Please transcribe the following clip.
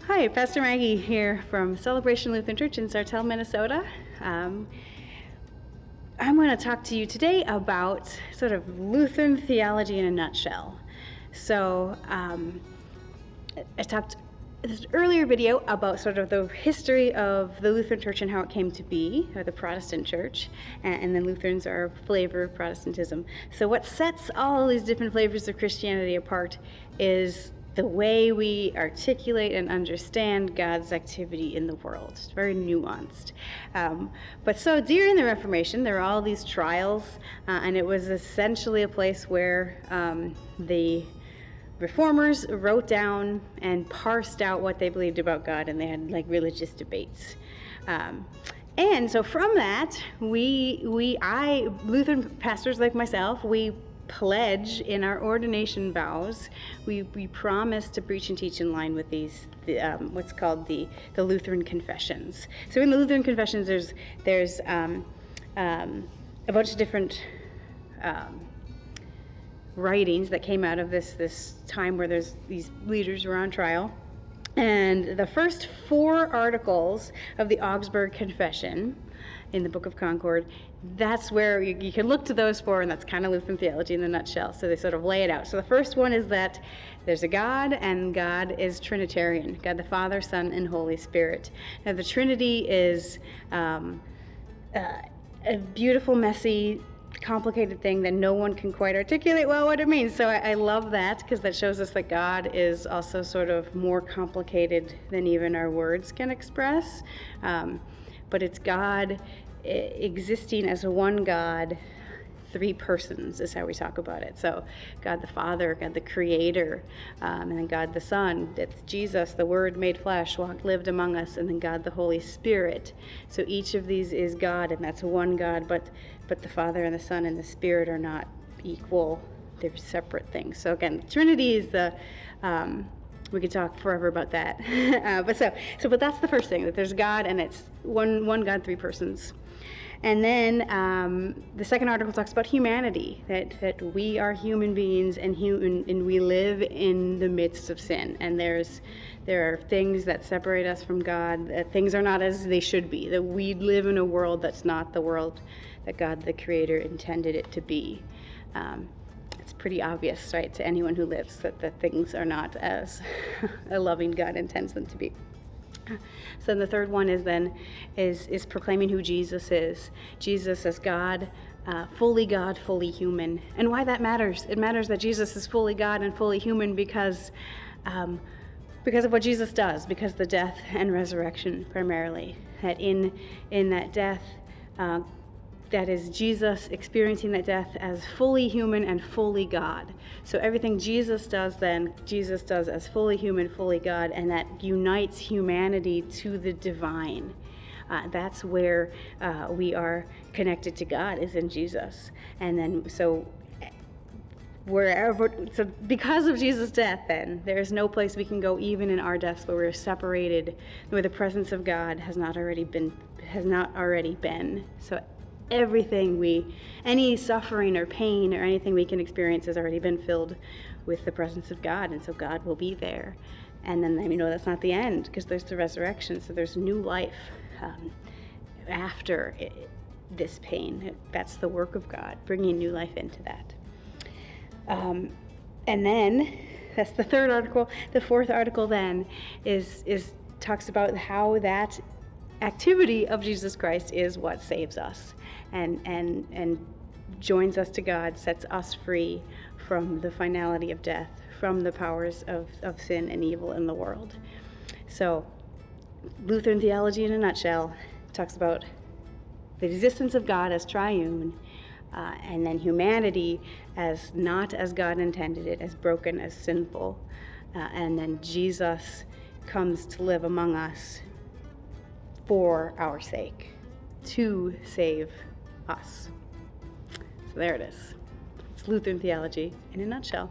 Hi, Pastor Maggie here from Celebration Lutheran Church in Sartell, Minnesota. I'm going to talk to you today about sort of Lutheran theology in a nutshell. So I talked in this earlier video about sort of the history of the Lutheran Church and how it came to be, or the Protestant Church, and then Lutherans are a flavor of Protestantism. So what sets all these different flavors of Christianity apart is the way we articulate and understand God's activity in the world. It's very nuanced. But so during the Reformation, there were all these trials, and it was essentially a place where the Reformers wrote down and parsed out what they believed about God, and they had like religious debates. And so from that, Lutheran pastors like myself, we pledge in our ordination vows, we promise to preach and teach in line with these, what's called the Lutheran confessions. So in the Lutheran confessions, there's a bunch of different writings that came out of this time where these leaders were on trial. And the first 4 articles of the Augsburg Confession in the Book of Concord, that's where you can look to those 4, and that's kind of Lutheran theology in a nutshell. So they sort of lay it out. So the first one is that there's a God, and God is Trinitarian, God the Father, Son, and Holy Spirit. Now the Trinity is a beautiful, messy, complicated thing that no one can quite articulate well what it means. So I love that, because that shows us that God is also sort of more complicated than even our words can express. But it's God existing as one God, 3 persons is how we talk about it. So God the Father, God the Creator, and then God the Son, that's Jesus, the Word made flesh, lived among us, and then God the Holy Spirit. So each of these is God, and that's one God, but the Father and the Son and the Spirit are not equal. They're separate things. So again, Trinity is the we could talk forever about that. But that's the first thing, that there's God, and it's one God, 3 persons. And then the second article talks about humanity, that we are human beings and we live in the midst of sin. And there are things that separate us from God, that things are not as they should be, that we live in a world that's not the world that God the Creator intended it to be. It's pretty obvious, right, to anyone who lives that things are not as a loving God intends them to be. So the third one is proclaiming who Jesus is. Jesus as God, fully human. And why that matters? It matters that Jesus is fully God and fully human because of what Jesus does, because the death and resurrection primarily. That in that death, that is Jesus experiencing that death as fully human and fully God. So everything Jesus does as fully human, fully God, and that unites humanity to the divine. That's where we are connected to God, is in Jesus. And then because of Jesus' death, then there is no place we can go, even in our deaths, where we're separated, where the presence of God has not already been. So any suffering or pain or anything we can experience has already been filled with the presence of God, and so God will be there. And then we know that's not the end, because there's the resurrection, so there's new life after this pain. That's the work of God, bringing new life into that. And then that's the third article. The fourth article then talks about how that activity of Jesus Christ is what saves us and joins us to God, sets us free from the finality of death, from the powers of sin and evil in the world. So Lutheran theology in a nutshell talks about the existence of God as triune, and then humanity as not as God intended it, as broken, as sinful, and then Jesus comes to live among us for our sake, to save us. So there it is. It's Lutheran theology in a nutshell.